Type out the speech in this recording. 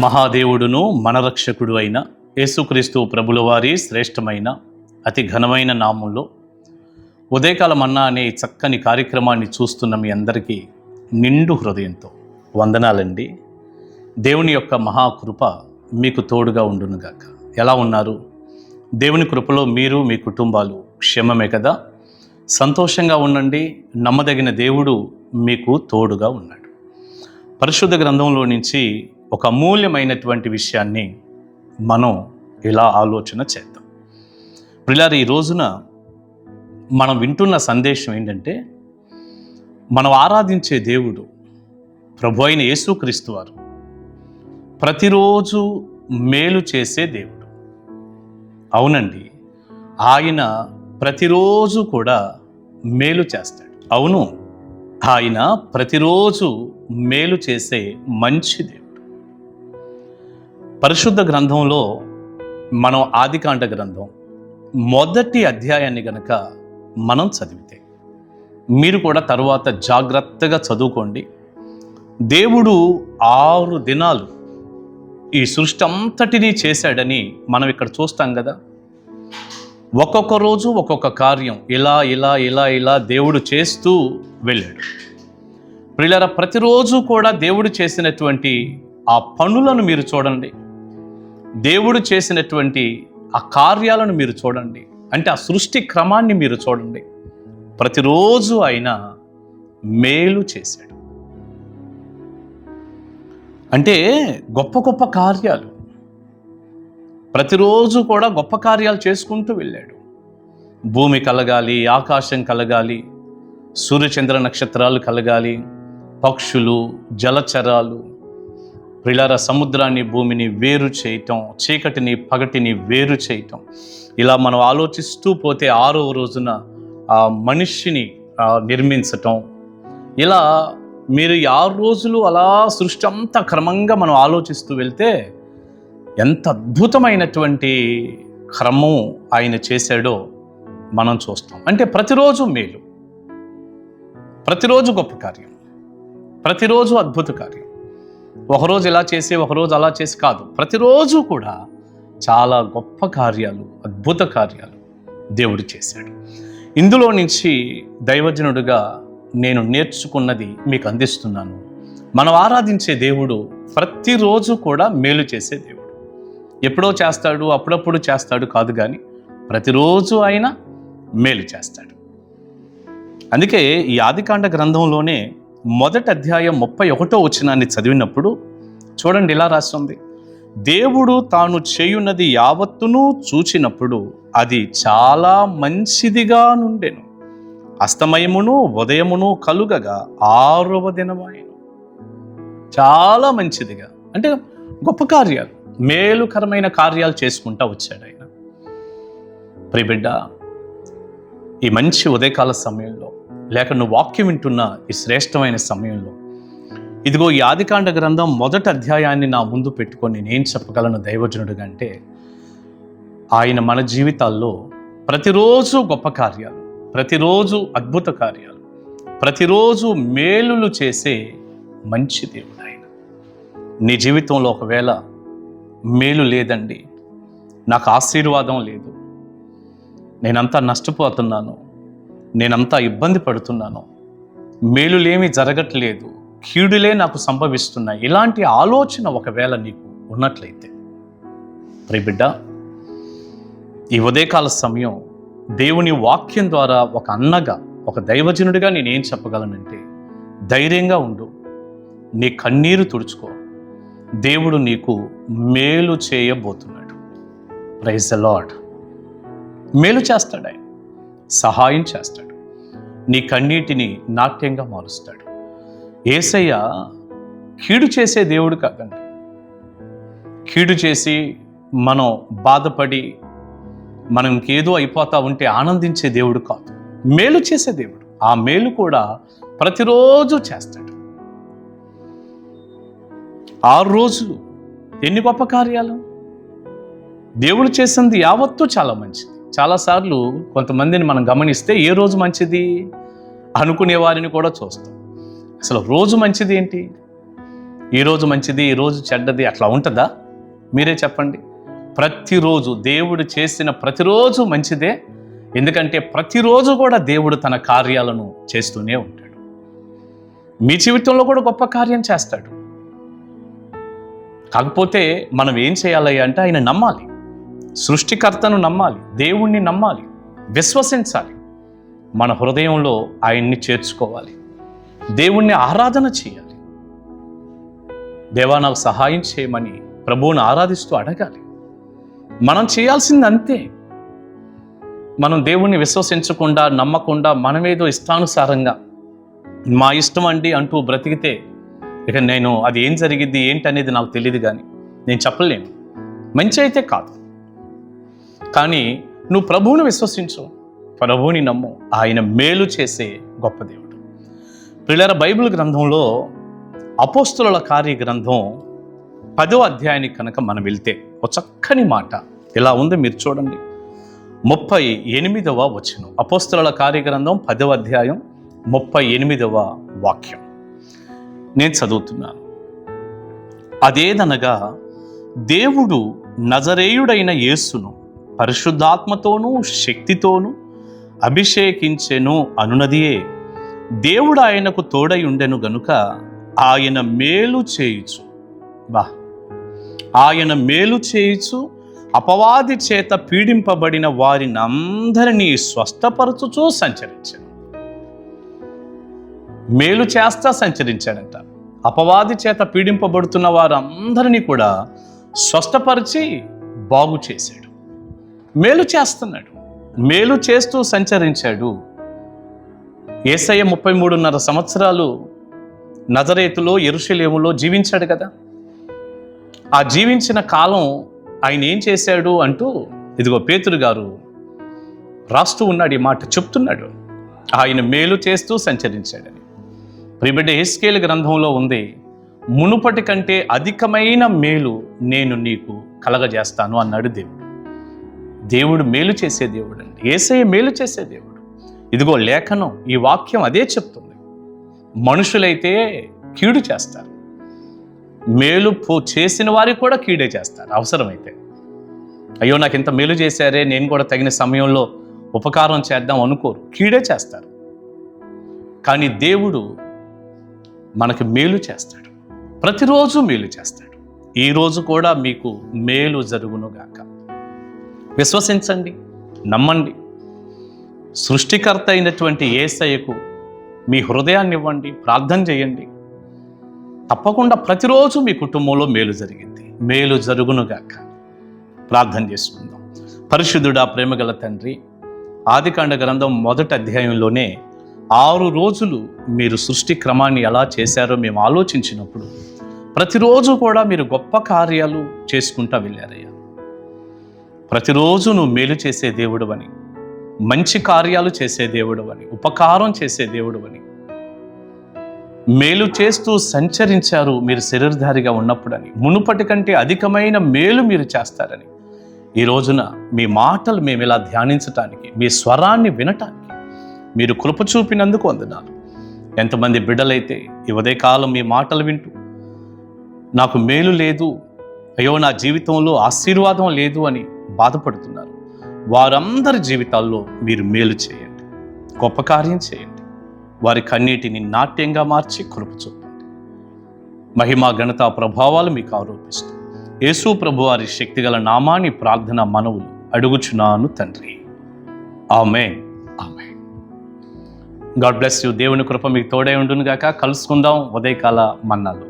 మహాదేవుడును మన రక్షకుడు అయిన యేసుక్రీస్తు ప్రభుల వారి శ్రేష్టమైన అతి ఘనమైన నామంలో ఉదయకాల మన్నా అనే చక్కని కార్యక్రమాన్ని చూస్తున్న మీ అందరికీ నిండు హృదయంతో వందనాలండి. దేవుని యొక్క మహాకృప మీకు తోడుగా ఉండునుగాక. ఎలా ఉన్నారు? దేవుని కృపలో మీరు మీ కుటుంబాలు క్షేమమే కదా? సంతోషంగా ఉండండి. నమ్మదగిన దేవుడు మీకు తోడుగా ఉన్నాడు. పరిశుద్ధ గ్రంథంలో నుంచి ఒక అమూల్యమైనటువంటి విషయాన్ని మనం ఇలా ఆలోచన చేద్దాం. ప్రియులారా, ఈ రోజున మనం వింటున్న సందేశం ఏంటంటే, మనం ఆరాధించే దేవుడు ప్రభు అయిన యేసుక్రీస్తు వారు ప్రతిరోజు మేలు చేసే దేవుడు. అవునండి, ఆయన ప్రతిరోజు కూడా మేలు చేస్తాడు. అవును, ఆయన ప్రతిరోజు మేలు చేసే మంచి దేవుడు. పరిశుద్ధ గ్రంథంలో మనం ఆదికాండ గ్రంథం మొదటి అధ్యాయాన్ని గనక మనం చదివితే, మీరు కూడా తరువాత జాగ్రత్తగా చదువుకోండి. దేవుడు 6 దినాలు ఈ సృష్టి అంతటినీ చేశాడని మనం ఇక్కడ చూస్తాం కదా. ఒక్కొక్క రోజు ఒక్కొక్క కార్యం ఇలా ఇలా ఇలా ఇలా దేవుడు చేస్తూ వెళ్ళాడు. ప్రియులారా, ప్రతిరోజు కూడా దేవుడు చేసినటువంటి ఆ పనులను మీరు చూడండి, దేవుడు చేసినటువంటి ఆ కార్యాలను మీరు చూడండి, అంటే ఆ సృష్టి క్రమాన్ని మీరు చూడండి. ప్రతిరోజు ఆయన మేలు చేశాడు. అంటే గొప్ప గొప్ప కార్యాలు, ప్రతిరోజు కూడా గొప్ప కార్యాలు చేసుకుంటూ వెళ్ళాడు. భూమి కలగాలి, ఆకాశం కలగాలి, సూర్యచంద్ర నక్షత్రాలు కలగాలి, పక్షులు, జలచరాలు, ప్రియులారా, సముద్రాన్ని భూమిని వేరు చేయటం, చీకటిని పగటిని వేరు చేయటం, ఇలా మనం ఆలోచిస్తూ పోతే 6వ రోజున ఆ మనిషిని నిర్మించటం, ఇలా మీరు 6 రోజులు అలా సృష్టి అంతా క్రమంగా మనం ఆలోచిస్తూ వెళ్తే ఎంత అద్భుతమైనటువంటి క్రమం ఆయన చేశాడో మనం చూస్తాం. అంటే ప్రతిరోజు మేలు, ప్రతిరోజు గొప్ప కార్యం, ప్రతిరోజు అద్భుత కార్యం. ఒకరోజు ఇలా చేసి ఒకరోజు అలా చేసి కాదు, ప్రతిరోజు కూడా చాలా గొప్ప కార్యాలు, అద్భుత కార్యాలు దేవుడు చేశాడు. ఇందులో నుంచి దైవజనుడిగా నేను నేర్చుకున్నది మీకు అందిస్తున్నాను. మనం ఆరాధించే దేవుడు ప్రతిరోజు కూడా మేలు చేసే దేవుడు. ఎప్పుడో చేస్తాడు, అప్పుడప్పుడు చేస్తాడు కాదు, కానీ ప్రతిరోజు ఆయన మేలు చేస్తాడు. అందుకే ఈ ఆదికాండ గ్రంథంలోనే మొదటి అధ్యాయం 31వ వచనాన్ని చదివినప్పుడు చూడండి, ఇలా రాస్తుంది: దేవుడు తాను చేయున్నది యావత్తును చూచినప్పుడు అది చాలా మంచిదిగా నుండెను. అస్తమయమును ఉదయమును కలుగగా 6వ దినమాయెను. చాలా మంచిదిగా అంటే గొప్ప కార్యాలు, మేలుకరమైన కార్యాలు చేసుకుంటా వచ్చాడు ఆయన. ప్రియబిడ్డ, ఈ మంచి ఉదయకాల సమయంలో, లేక నువ్వు వాక్యం వింటున్న ఈ శ్రేష్టమైన సమయంలో, ఇదిగో ఈ ఆదికాండ గ్రంథం మొదటి అధ్యాయాన్ని నా ముందు పెట్టుకొని నేను చెప్పగలను దైవజనుడిగా, అంటే ఆయన మన జీవితాల్లో ప్రతిరోజు గొప్ప కార్యాలు, ప్రతిరోజు అద్భుత కార్యాలు, ప్రతిరోజు మేలులు చేసే మంచి దేవుడు ఆయన. నీ జీవితంలో ఒకవేళ మేలు లేదండి, నాకు ఆశీర్వాదం లేదు, నేనంతా నష్టపోతున్నాను, నేనంతా ఇబ్బంది పడుతున్నాను, మేలులేమీ జరగట్లేదు, కీడులే నాకు సంభవిస్తున్నాయి, ఇలాంటి ఆలోచన ఒకవేళ నీకు ఉన్నట్లయితే, ప్రియబిడ్డ, ఈ ఉదయకాల సమయం దేవుని వాక్యం ద్వారా ఒక అన్నగా, ఒక దైవజనుడిగా నేనేం చెప్పగలనంటే, ధైర్యంగా ఉండు, నీ కన్నీరు తుడుచుకో, దేవుడు నీకు మేలు చేయబోతున్నాడు. Praise the lord. మేలు చేస్తాడు ఆయన, సహాయం చేస్తాడు, నీ కన్నీటిని నాట్యంగా మారుస్తాడు. యేసయ్య కీడు చేసే దేవుడు కాదండి. కీడు చేసి మనం బాధపడి మనం ఇంకేదో అయిపోతా ఉంటే ఆనందించే దేవుడు కాదు, మేలు చేసే దేవుడు. ఆ మేలు కూడా ప్రతిరోజు చేస్తాడు. 6 రోజులు ఎన్ని గొప్ప కార్యాలు దేవుడు చేసింది యావత్తూ చాలా మంచిది. చాలాసార్లు కొంతమందిని మనం గమనిస్తే ఏ రోజు మంచిది అనుకునే వారిని కూడా చూస్తాం. అసలు రోజు మంచిది ఏంటి? ఈరోజు మంచిది, ఈరోజు చెడ్డది అట్లా ఉంటుందా? మీరే చెప్పండి. ప్రతిరోజు దేవుడు చేసిన ప్రతిరోజు మంచిదే. ఎందుకంటే ప్రతిరోజు కూడా దేవుడు తన కార్యాలను చేస్తూనే ఉంటాడు. మీ జీవితంలో కూడా గొప్ప కార్యం చేస్తాడు. కాకపోతే మనం ఏం చేయాలి అంటే ఆయన నమ్మాలి, సృష్టికర్తను నమ్మాలి, దేవుణ్ణి నమ్మాలి, విశ్వసించాలి. మన హృదయంలో ఆయన్ని చేర్చుకోవాలి, దేవుణ్ణి ఆరాధన చేయాలి. దేవా నాకు సహాయం చేయమని ప్రభువుని ఆరాధిస్తూ అడగాలి. మనం చేయాల్సింది అంతే. మనం దేవుణ్ణి విశ్వసించకుండా, నమ్మకుండా, మనమేదో ఇష్టానుసారంగా మా ఇష్టం అండి అంటూ బ్రతికితే ఇక నేను అది ఏం జరిగిద్ది ఏంటనేది నాకు తెలియదు, కానీ నేను చెప్పలేను. మంచి అయితే కాదు. కానీ నువ్వు ప్రభువుని విశ్వసించు, ప్రభువుని నమ్ము, ఆయన మేలు చేసే గొప్ప దేవుడు. ప్రియులారా, బైబిల్ గ్రంథంలో అపోస్తుల కార్య గ్రంథం 10వ అధ్యాయానికి కనుక మనం వెళ్తే ఒక చక్కని మాట ఇలా ఉంది, మీరు చూడండి. 38వ వచనం, అపోస్తుల కార్య గ్రంథం 10వ అధ్యాయం 38వ వాక్యం నేను చదువుతున్నాను. అదేదనగా, దేవుడు నజరేయుడైన యేసును పరిశుద్ధాత్మతోనూ శక్తితోనూ అభిషేకించెను అనునదియే. దేవుడు ఆయనకు తోడై ఉండెను గనుక ఆయన మేలు చేయుచు, ఆయన మేలు చేయుచు అపవాది చేత పీడింపబడిన వారిని అందరినీ స్వస్థపరచుచూ సంచరించాడు. మేలు చేస్తా సంచరించాడంట. అపవాది చేత పీడింపబడుతున్న వారందరినీ కూడా స్వస్థపరిచి బాగు చేశాడు. మేలు చేస్తున్నాడు, మేలు చేస్తూ సంచరించాడు. యేసయ్య 33.5 సంవత్సరాలు నజరేతులో, యెరూషలేములో జీవించాడు కదా. ఆ జీవించిన కాలం ఆయన ఏం చేశాడు అంటూ ఇదిగో పేతురు గారు రాస్తూ ఉన్నాడు, ఈ మాట చెప్తున్నాడు. ఆయన మేలు చేస్తూ సంచరించాడని. ప్రియబిడ్డ, యెహెజ్కేలు గ్రంథంలో ఉంది, మునుపటి కంటే అధికమైన మేలు నేను నీకు కలగజేస్తాను అన్నాడు దేవుడు. దేవుడు మేలు చేసే దేవుడు అండి. యేసయ్య మేలు చేసే దేవుడు. ఇదిగో లేఖనం, ఈ వాక్యం అదే చెప్తుంది. మనుషులైతే కీడు చేస్తారు, మేలు చేసిన వారికి కూడా కీడే చేస్తారు. అవసరమైతే, అయ్యో నాకు ఇంత మేలు చేశారే, నేను కూడా తగిన సమయంలో ఉపకారం చేద్దాం అనుకోరు, కీడే చేస్తారు. కానీ దేవుడు మనకి మేలు చేస్తాడు, ప్రతిరోజు మేలు చేస్తాడు. ఈరోజు కూడా మీకు మేలు జరుగునుగాక. విశ్వసించండి, నమ్మండి. సృష్టికర్త అయినటువంటి యేసయ్యకు మీ హృదయాన్ని ఇవ్వండి, ప్రార్థన చేయండి. తప్పకుండా ప్రతిరోజు మీ కుటుంబంలో మేలు జరిగింది, మేలు జరుగునుగాక. ప్రార్థన చేసుకుందాం. పరిశుద్ధుడా, ప్రేమగల తండ్రి, ఆదికాండ గ్రంథం 1వ అధ్యాయంలోనే 6 రోజులు మీరు సృష్టి క్రమాన్ని ఎలా చేశారో మేము ఆలోచించినప్పుడు ప్రతిరోజు కూడా మీరు గొప్ప కార్యాలు చేసుకుంటూ వెళ్ళారయ్యా. ప్రతిరోజు నువ్వు మేలు చేసే దేవుడు అని, మంచి కార్యాలు చేసే దేవుడు అని, ఉపకారం చేసే దేవుడు అని, మేలు చేస్తూ సంచరించారు మీరు శరీరధారిగా ఉన్నప్పుడని, మునుపటి కంటే అధికమైన మేలు మీరు చేస్తారని ఈ రోజున మీ మాటలు మేము ఇలా ధ్యానించటానికి, మీ స్వరాన్ని వినటానికి మీరు కృప చూపినందుకు వందనాలు. ఎంతమంది బిడ్డలైతే ఈ ఉదయకాలం మీ మాటలు వింటూ నాకు మేలు లేదు, అయ్యో నా జీవితంలో ఆశీర్వాదం లేదు అని బాధపడుతున్నారు, వారందరి జీవితాల్లో మీరు మేలు చేయండి, గొప్ప కార్యం చేయండి. వారి కన్నీటిని నాట్యంగా మార్చి కృప చూపండి. మహిమ, ఘనత, ప్రభావాలు మీకు ఆరోపిస్తూ యేసు ప్రభు వారి శక్తిగల నామాన్ని ప్రార్థన మనవులు అడుగుచున్నాను తండ్రి. Amen, amen. God bless you. దేవుని కృప మీకు తోడై ఉండును గాక. కలుసుకుందాం ఉదయకాల మన్నాలో.